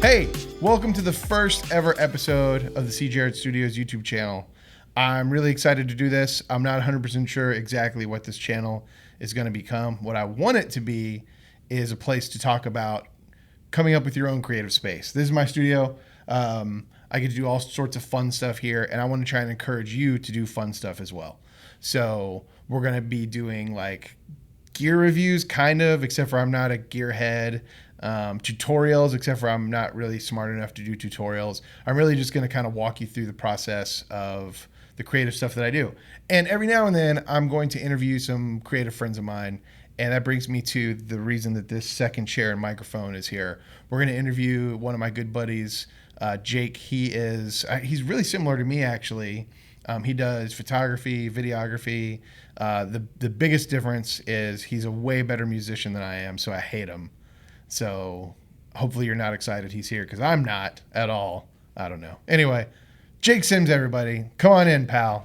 Hey, welcome to the first ever episode of the SeeJarrett Studio's YouTube channel. I'm really excited to do this. I'm not 100% sure exactly what this channel is going to become. What I want it to be is a place to talk about coming up with your own creative space. This is my studio. I get to do all sorts of fun stuff here, and I want to try and encourage you to do fun stuff as well. So we're going to be doing like gear reviews, kind of, except for I'm not a gearhead. Tutorials, except for I'm not really smart enough to do tutorials. I'm really just going to kind of walk you through the process of the creative stuff that I do. And every now and then I'm going to interview some creative friends of mine. And that brings me to the reason that this second chair and microphone is here. We're going to interview one of my good buddies, Jake. He's really similar to me, actually. He does photography, videography. The biggest difference is he's a way better musician than I am, so I hate him. So hopefully you're not excited he's here, because I'm not at all. I don't know. Anyway, Jake Sims, everybody. Come on in, pal.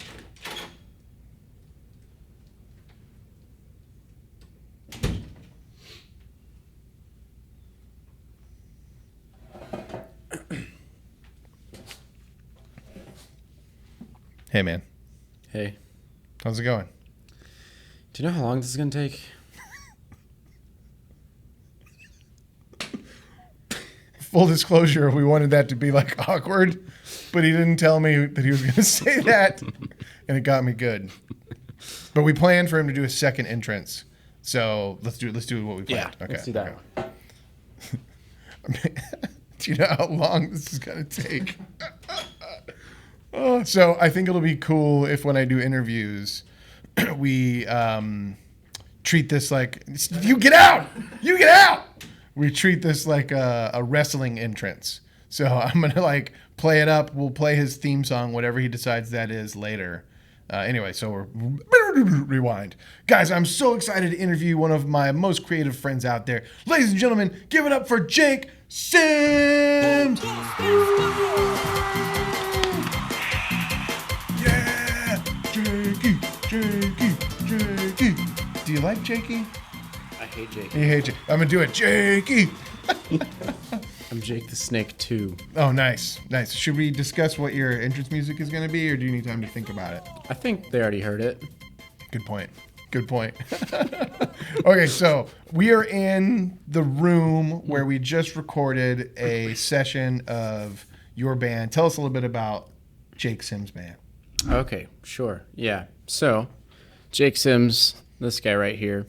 Hey, man. Hey. How's it going? Do you know how long this is going to take? Full disclosure, we wanted that to be like awkward, but he didn't tell me that he was going to say that, and it got me good. But we planned for him to do a second entrance, so let's do what we planned. Yeah, okay. let's do that one. Do you know how long this is going to take? So I think it'll be cool if when I do interviews, we treat this like, you get out! You get out! We treat this like a wrestling entrance. So I'm going to like play it up. We'll play his theme song, whatever he decides that is later. Anyway, so we're rewind. Guys, I'm so excited to interview one of my most creative friends out there. Ladies and gentlemen, give it up for Jake Sims. Yeah, Jakey. Do you like Jakey? I hate Jake. You hate Jake. I'm going to do it. Jakey. I'm Jake the Snake too. Oh, nice. Nice. Should we discuss what your entrance music is going to be, or do you need time to think about it? I think they already heard it. Good point. Good point. Okay, so we are in the room where we just recorded a session of your band. Tell us a little bit about Jake Sims' band. Okay, sure. Yeah. So, Jake Sims, this guy right here.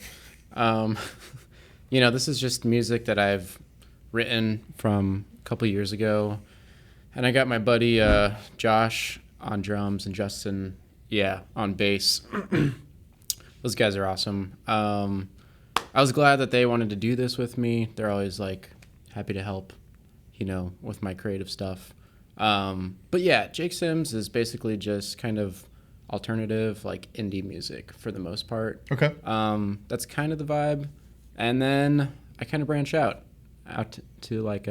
This is just music that I've written from a couple years ago. And I got my buddy Josh on drums and Justin, on bass. Those guys are awesome. I was glad that they wanted to do this with me. They're always like happy to help, with my creative stuff. But yeah, Jake Sims is basically just kind of alternative, like indie music for the most part. Okay. That's kind of the vibe. And then I kind of branch out to like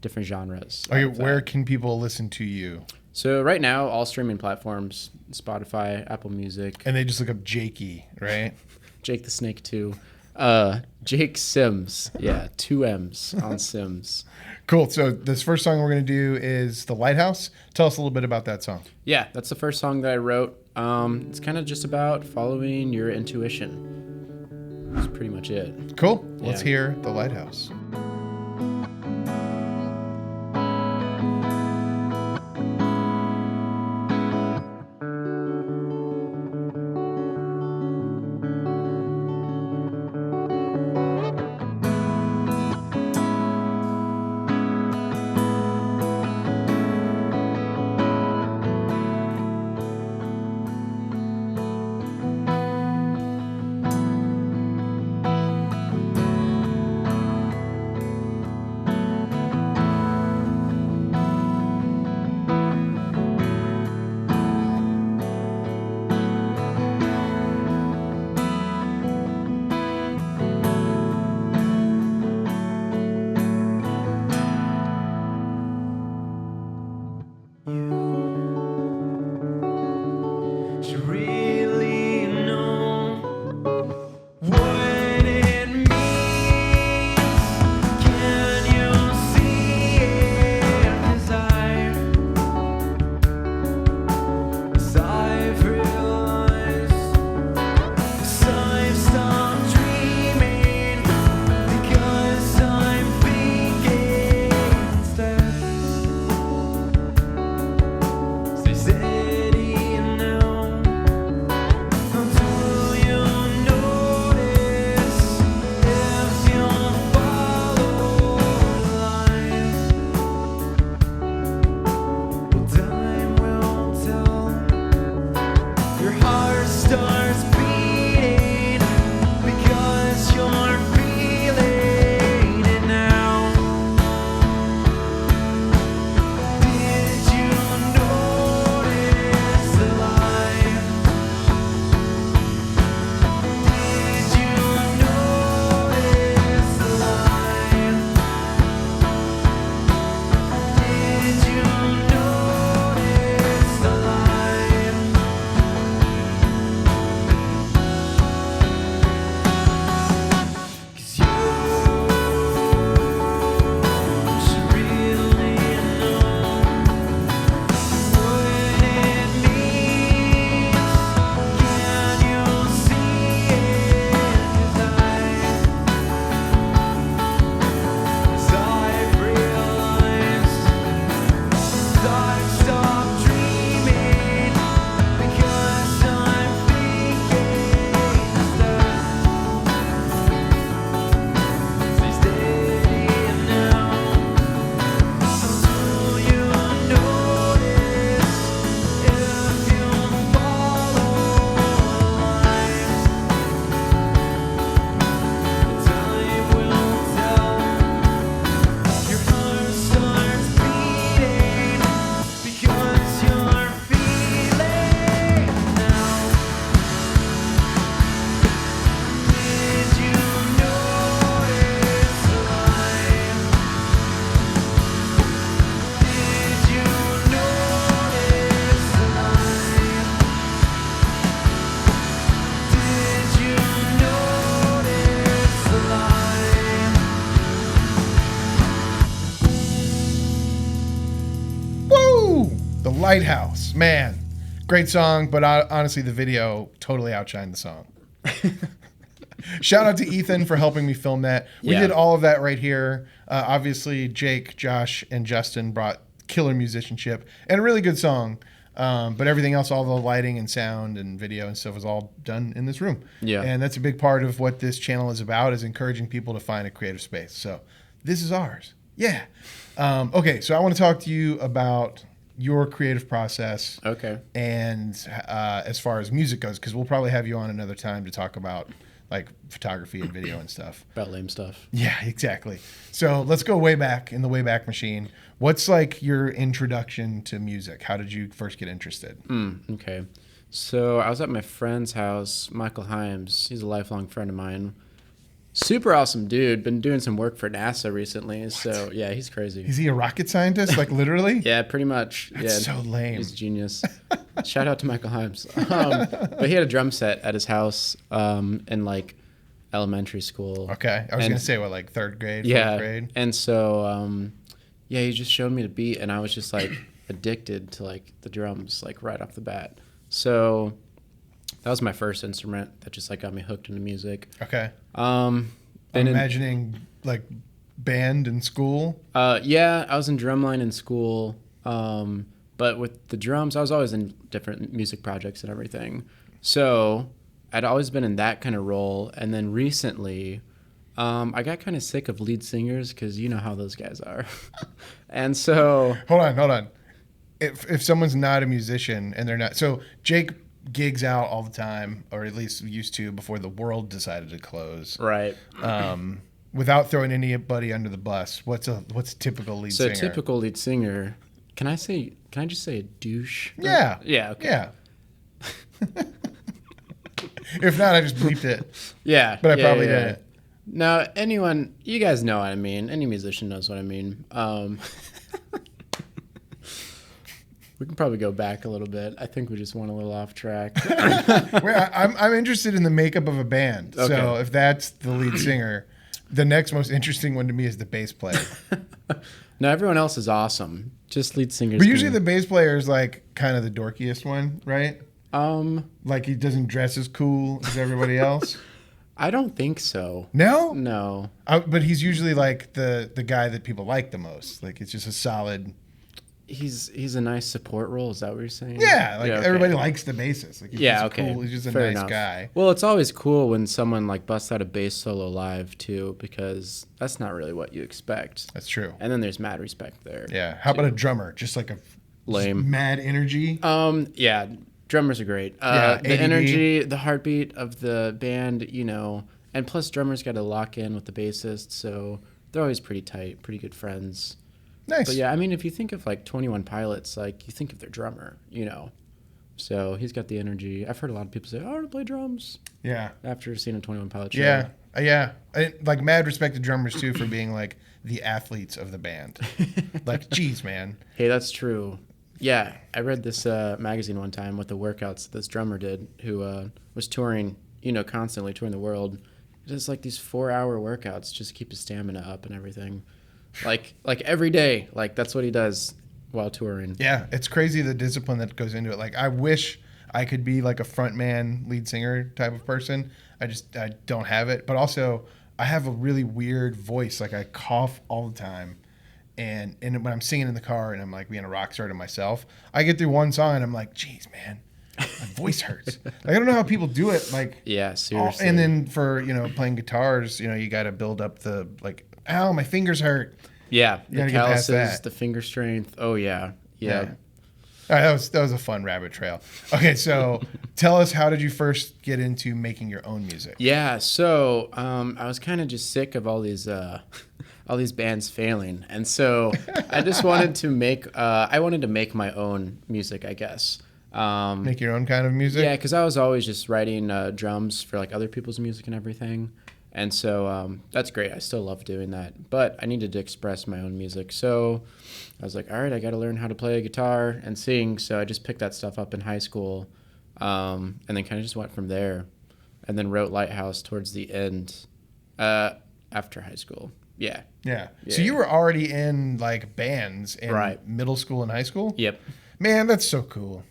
different genres. Okay, where can people listen to you? So right now, all streaming platforms, Spotify, Apple Music. And they just look up Jakey, right? Jake the Snake too. Jake Sims. Yeah, 2 M's on Sims. Cool. So this first song we're going to do is The Lighthouse. Tell us a little bit about that song. Yeah, that's the first song that I wrote. It's kind of just about following your intuition. That's pretty much it. Cool. Let's hear The Lighthouse. Lighthouse. Man, great song, but honestly, the video totally outshined the song. Shout out to Ethan for helping me film that. We did all of that right here. Obviously, Jake, Josh, and Justin brought killer musicianship and a really good song. But everything else, all the lighting and sound and video and stuff was all done in this room. Yeah. And that's a big part of what this channel is about, is encouraging people to find a creative space. So this is ours. Yeah. Okay, so I want to talk to you about your creative process. Okay. And as far as music goes, because we'll probably have you on another time to talk about like photography and video and stuff. About lame stuff. Yeah, exactly. So let's go way back in the Wayback Machine. What's like your introduction to music? How did you first get interested? Okay. So I was at my friend's house, Michael Himes. He's a lifelong friend of mine. Super awesome dude. Been doing some work for NASA recently. What? So yeah, he's crazy. Is he a rocket scientist? Like literally? Yeah, pretty much. That's so lame. He's a genius. Shout out to Michael Himes. But he had a drum set at his house in like elementary school. Okay. I was going to say, what, like third grade, fourth grade? And so, he just showed me the beat, and I was just like addicted to like the drums, like right off the bat. So that was my first instrument that just like got me hooked into music. Okay. I'm imagining like band in school. Yeah, I was in drumline in school. But with the drums, I was always in different music projects and everything. So I'd always been in that kind of role. And then recently, I got kind of sick of lead singers because you know how those guys are. And so... Hold on. If someone's not a musician and they're not... So Jake gigs out all the time, or at least used to before the world decided to close. Right. Without throwing anybody under the bus, what's a typical lead singer? So typical lead singer... Can I just say a douche? Yeah. Yeah, okay. Yeah. If not, I just bleeped it. Yeah. But I probably didn't. No, you guys know what I mean. Any musician knows what I mean. We can probably go back a little bit. I think we just went a little off track. I'm interested in the makeup of a band. Okay. So if that's the lead singer, the next most interesting one to me is the bass player. No, everyone else is awesome. Just lead singers. But usually the bass player is like kind of the dorkiest one, right? Like he doesn't dress as cool as everybody else. I don't think so. No? No. But he's usually like the guy that people like the most. Like it's just a solid... He's a nice support role. Is that what you're saying? Yeah, like everybody likes the bassist. Like he's just cool. He's just a Fair nice enough. guy. Well, it's always cool when someone like busts out a bass solo live too, because that's not really what you expect. That's true. And then there's mad respect there. Yeah. How about a drummer? Just like a lame mad energy. Yeah, drummers are great. The energy, the heartbeat of the band, and plus drummers got to lock in with the bassist, so they're always pretty tight, pretty good friends. Nice. But yeah, I mean, if you think of like 21 Pilots, like you think of their drummer, So he's got the energy. I've heard a lot of people say, "Oh, I want to play drums." Yeah. After seeing a 21 Pilots show. Yeah. Like mad respect to drummers too for being like the athletes of the band. Like, geez, man. Hey, that's true. Yeah, I read this magazine one time with the workouts this drummer did, who was touring, constantly touring the world. Just like these 4-hour workouts just to keep his stamina up and everything. Like every day, like that's what he does while touring. Yeah, it's crazy the discipline that goes into it. Like I wish I could be like a frontman, lead singer type of person. I don't have it. But also I have a really weird voice. Like I cough all the time. And when I'm singing in the car and I'm like being a rock star to myself, I get through one song and I'm like, geez, man, my voice hurts. Like, I don't know how people do it. Like, yeah, seriously. And then for, playing guitars, you got to build up the like, ow, my fingers hurt. Yeah, the calluses, the finger strength. Oh, yeah. All right, that was a fun rabbit trail. Okay, so tell us, how did you first get into making your own music? Yeah, so I was kind of just sick of all these bands failing, and so I just wanted to make my own music, I guess. Make your own kind of music? Yeah, because I was always just writing drums for like other people's music and everything. And so that's great. I still love doing that. But I needed to express my own music. So I was like, all right, I got to learn how to play a guitar and sing. So I just picked that stuff up in high school and then kind of just went from there. And then wrote Lighthouse towards the end after high school. Yeah. So you were already in like bands in middle school and high school? Yep. Man, that's so cool.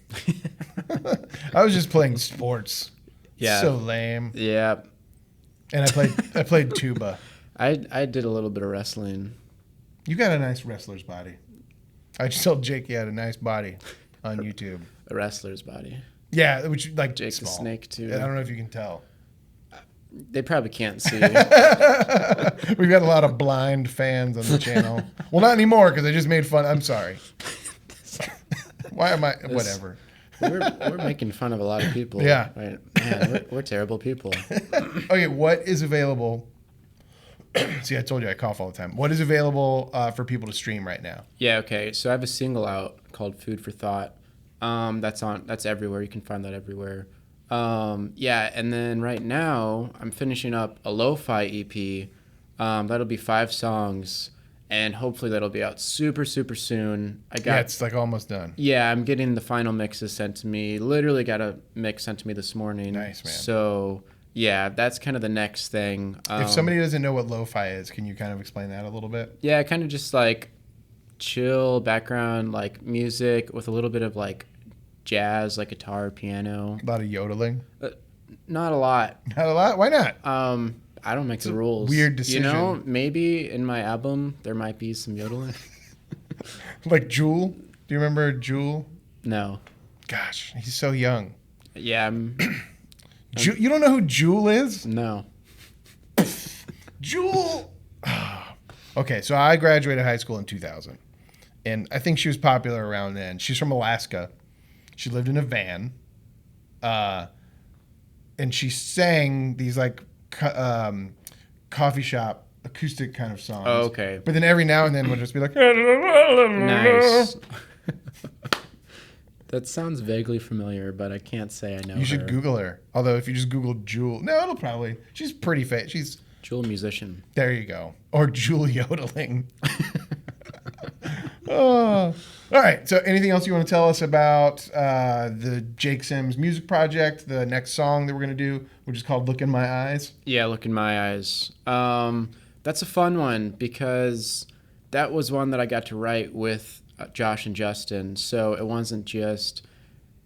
I was just playing sports. Yeah. So lame. Yeah. And I played tuba. I did a little bit of wrestling. You got a nice wrestler's body. I just told Jake you had a nice body on YouTube. A wrestler's body. Yeah, which like Jake's small. a snake too. I don't know if you can tell. They probably can't see. We've got a lot of blind fans on the channel. Well, not anymore because I just made fun. I'm sorry. Why am I? Whatever. We're making fun of a lot of people. Yeah. Right? Man, we're terrible people. Okay, what is available? See, I told you I cough all the time. What is available for people to stream right now? Yeah. Okay. So I have a single out called "Food for Thought." That's everywhere. You can find that everywhere. Yeah. And then right now I'm finishing up a lo-fi EP. That'll be 5 songs. And hopefully that'll be out super, super soon. It's like almost done. Yeah, I'm getting the final mixes sent to me. Literally got a mix sent to me this morning. Nice, man. So, yeah, that's kind of the next thing. If somebody doesn't know what lo-fi is, can you kind of explain that a little bit? Yeah, kind of just like chill background, like music with a little bit of like jazz, like guitar, piano. A lot of yodeling? Not a lot. Not a lot? Why not? I don't make the rules. Weird decision. You know, maybe in my album there might be some yodeling. Like Jewel? Do you remember Jewel? No. Gosh, he's so young. Yeah. You don't know who Jewel is? No. Jewel! Okay, so I graduated high school in 2000. And I think she was popular around then. She's from Alaska. She lived in a van. And she sang these like coffee shop acoustic kind of songs. Oh, okay. But then every now and then would just be like, Nice. That sounds vaguely familiar, but I can't say I know You should her. Google her. Although if you just Google Jewel, no, it'll probably. She's pretty famous. She's Jewel musician. there. You go. Or Jewel yodeling. Oh. All right. So, anything else you want to tell us about the Jake Sims music project? The next song that we're gonna do, which is called "Look in My Eyes." Yeah, Look in My Eyes. That's a fun one because that was one that I got to write with Josh and Justin. So it wasn't just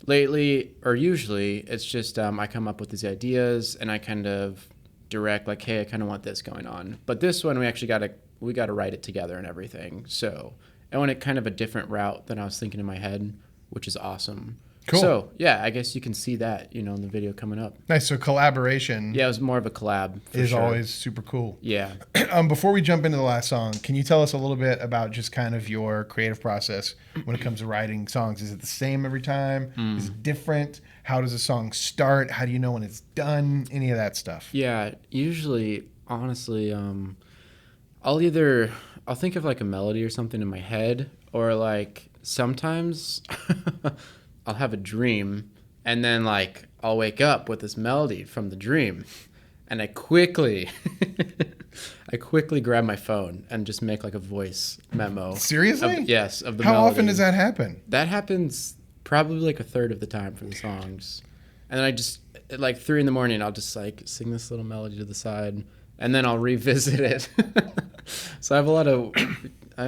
lately or usually. It's just I come up with these ideas and I kind of direct like, hey, I kind of want this going on. But this one we actually got to write it together and everything. So I went kind of a different route than I was thinking in my head, which is awesome. Cool. So, yeah, I guess you can see that, in the video coming up. Nice. So collaboration. Yeah, it was more of a collab. Is always super cool. Yeah. Before we jump into the last song, can you tell us a little bit about just kind of your creative process when it comes to writing songs? Is it the same every time? Is it different? How does a song start? How do you know when it's done? Any of that stuff? Yeah, usually, honestly, I'll think of like a melody or something in my head, or like sometimes I'll have a dream and then like I'll wake up with this melody from the dream and I quickly grab my phone and just make like a voice memo. Seriously? Yes, of the How melody. often does that happen? That happens probably like a third of the time for the songs. And then I just, at like 3 a.m, I'll just like sing this little melody to the side and then I'll revisit it. So I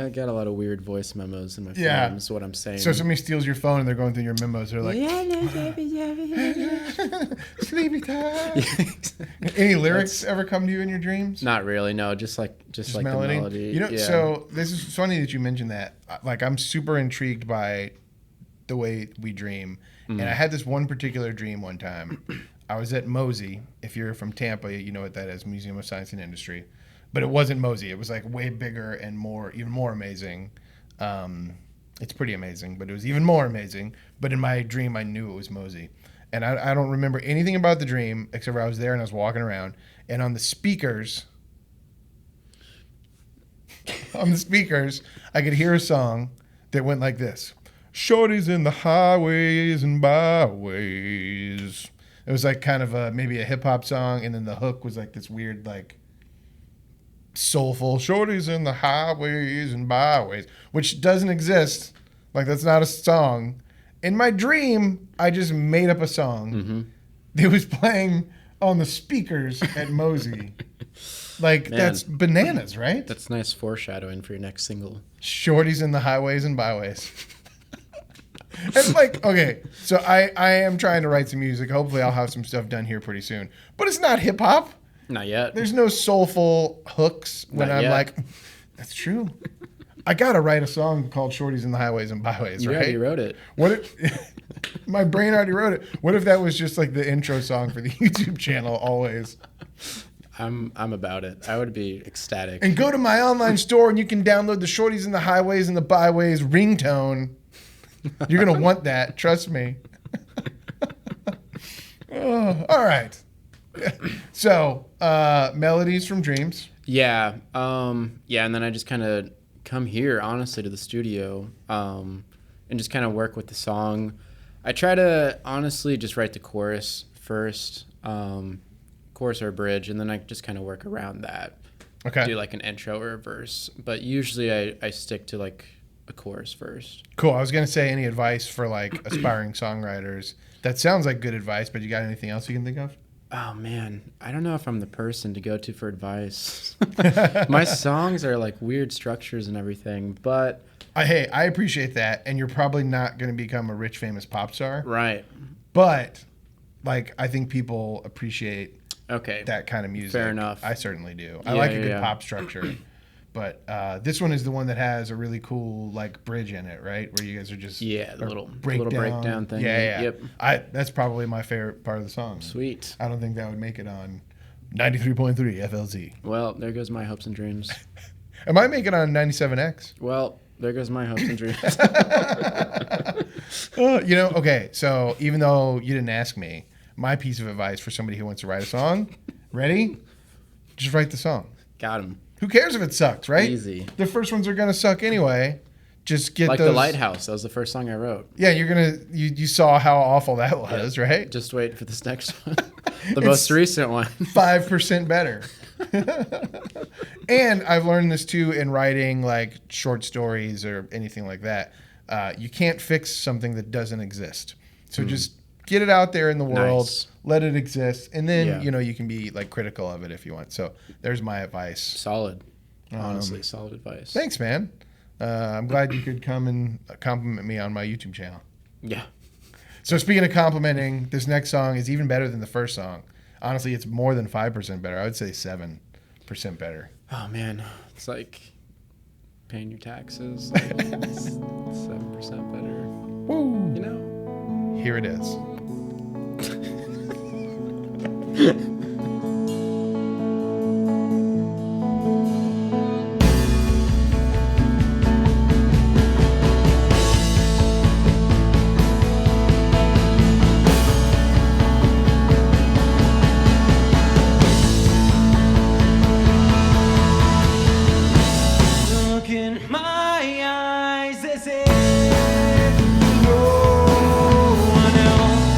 got a lot of weird voice memos in my phone, is what I'm saying. So if somebody steals your phone and they're going through your memos, they're like, sleepy time. Any lyrics ever come to you in your dreams? Not really, no. Just like melody? the melody. So this is funny that you mentioned that. Like, I'm super intrigued by the way we dream. And I had this one particular dream one time. I was at Magee. If you're from Tampa, you know what that is, Museum of Science and Industry. But it wasn't Magee. It was like way bigger and even more amazing. It's pretty amazing, but it was even more amazing. But in my dream, I knew it was Magee. And I don't remember anything about the dream except for I was there and I was walking around. And on the speakers, I could hear a song that went like this. Shorties in the highways and byways. It was like kind of maybe a hip hop song. And then the hook was like this weird, like, soulful shorties in the highways and byways, which doesn't exist. Like, that's not a song. In my dream, I just made up a song that was playing on the speakers at Magee. Like, Man, that's bananas, right? That's nice foreshadowing for your next single. Shorties in the highways and byways. It's like, okay, so I am trying to write some music. Hopefully I'll have some stuff done here pretty soon. But it's not hip hop. Not yet. There's no soulful hooks when Not I'm yet. like, that's true. I gotta write a song called "Shorties in the Highways and Byways," You right? already wrote it. What if my brain already wrote it? What if that was just like the intro song for the YouTube channel? Always. I'm about it. I would be ecstatic. And go to my online store and you can download the "Shorties in the Highways and the Byways" ringtone. You're gonna want that. Trust me. Oh, all right. So, melodies from dreams. Yeah. Yeah, and then I just kind of come here, honestly, to the studio and just kind of work with the song. I try to, honestly, just write the chorus first, chorus or bridge, and then I just kind of work around that. Okay. Do like an intro or a verse. But usually I stick to like a chorus first. Cool. I was gonna say, any advice for like aspiring songwriters? That sounds like good advice, but you got anything else you can think of? Oh, man. I don't know if I'm the person to go to for advice. My songs are like weird structures and everything, but... Hey, I appreciate that, and you're probably not going to become a rich, famous pop star. Right. But, like, I think people appreciate that kind of music. Fair enough. I certainly do. I like a good pop structure. But this one is the one that has a really cool like bridge in it, right? Where you guys are just the little breakdown thing. Yeah. Yep. That's probably my favorite part of the song. Sweet. I don't think that would make it on 93.3 FLZ. Well, there goes my hopes and dreams. It might make it on 97X. Well, there goes my hopes and dreams. Okay. So even though you didn't ask me, my piece of advice for somebody who wants to write a song, ready? Just write the song. Got him. Who cares if it sucks, right? Easy. The first ones are gonna suck anyway. Just get like those. The Lighthouse. That was the first song I wrote. Yeah, you saw how awful that was, right? Just wait for this next one. The most recent one. 5% better. And I've learned this too in writing like short stories or anything like that. You can't fix something that doesn't exist. So just get it out there in the world, Nice. let it exist, and then you can be like critical of it if you want. So there's my advice. Solid. Honestly, solid advice. Thanks, man. I'm glad you could come and compliment me on my YouTube channel. Yeah. So speaking of complimenting, this next song is even better than the first song. Honestly, it's more than 5% better. I would say 7% better. Oh, man. It's like paying your taxes. Like, it's 7% better. Woo! You know? Here it is. Look in my eyes, this is no one else.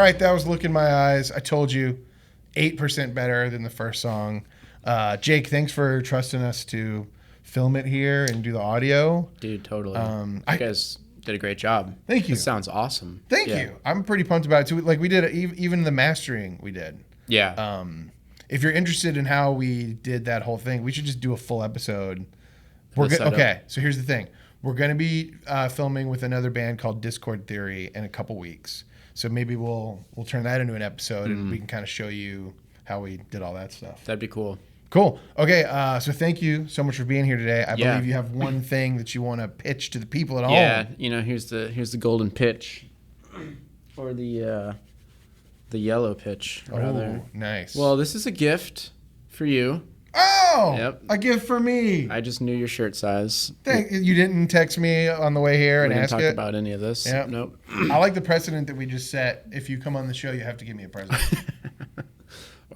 right, that was Look in My Eyes. I told you, 8% better than the first song. Jake, thanks for trusting us to film it here and do the audio. Dude, totally. You guys did a great job. Thank you. It sounds awesome. Thank you. I'm pretty pumped about it too. Like we did, even the mastering we did. Yeah. If you're interested in how we did that whole thing, we should just do a full episode. Okay, so here's the thing. We're going to be filming with another band called Discord Theory in a couple weeks. So maybe we'll turn that into an episode and we can kind of show you how we did all that stuff. That'd be cool. Cool. Okay, so thank you so much for being here today. I believe you have one thing that you want to pitch to the people at home. Yeah, here's the golden pitch. Or the yellow pitch, rather. Oh, nice. Well, this is a gift for you. Oh, Yep. A gift for me. I just knew your shirt size. You didn't text me on the way here and ask We it? didn't talk about any of this. Yep. Nope. I like the precedent that we just set. If you come on the show, you have to give me a present.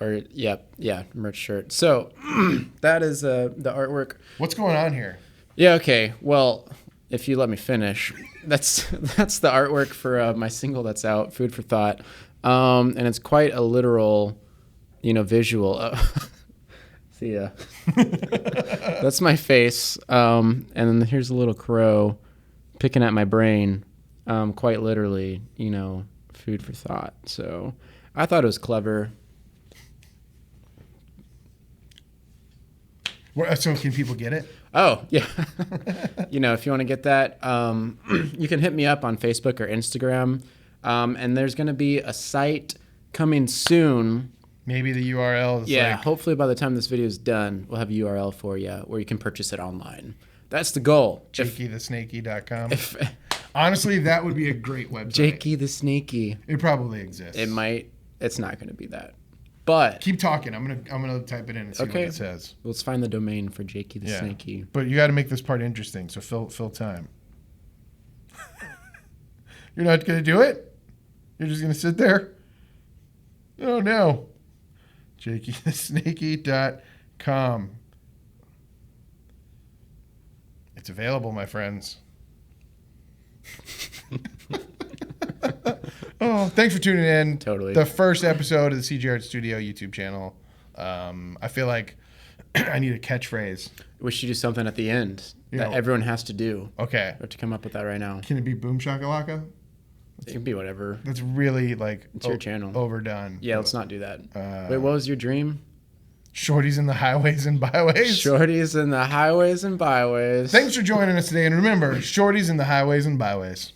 Or, merch shirt. So, that is the artwork. What's going on here? Yeah, okay. Well, if you let me finish, that's the artwork for my single that's out, Food for Thought. And it's quite a literal, visual. See ya. That's my face. And then here's a little crow picking at my brain, quite literally, food for thought. So I thought it was clever. So can people get it? Oh, yeah. If you want to get that, you can hit me up on Facebook or Instagram. And there's going to be a site coming soon. Maybe the URL is hopefully by the time this video is done, we'll have a URL for you where you can purchase it online. That's the goal. JakeyTheSnakey.com. Honestly, that would be a great website. Jakey the Snakey. It probably exists. It might. It's not going to be that. But keep talking. I'm gonna type it in and see what it says. Let's find the domain for Jakey the Snakey. But you got to make this part interesting. So fill time. You're not gonna do it? You're just gonna sit there? Oh no. JakeyTheSnakey.com. It's available, my friends. Oh, thanks for tuning in. Totally. The first episode of the SeeJarrett Studio YouTube channel. I feel like I need a catchphrase. We should do something at the end that everyone has to do. Okay. I have to come up with that right now. Can it be Boom Shakalaka? It can be whatever. That's really it's your channel. Overdone. Yeah, let's not do that. Wait, what was your dream? Shorties in the highways and byways. Shorties in the highways and byways. Thanks for joining us today. And remember, shorties in the highways and byways.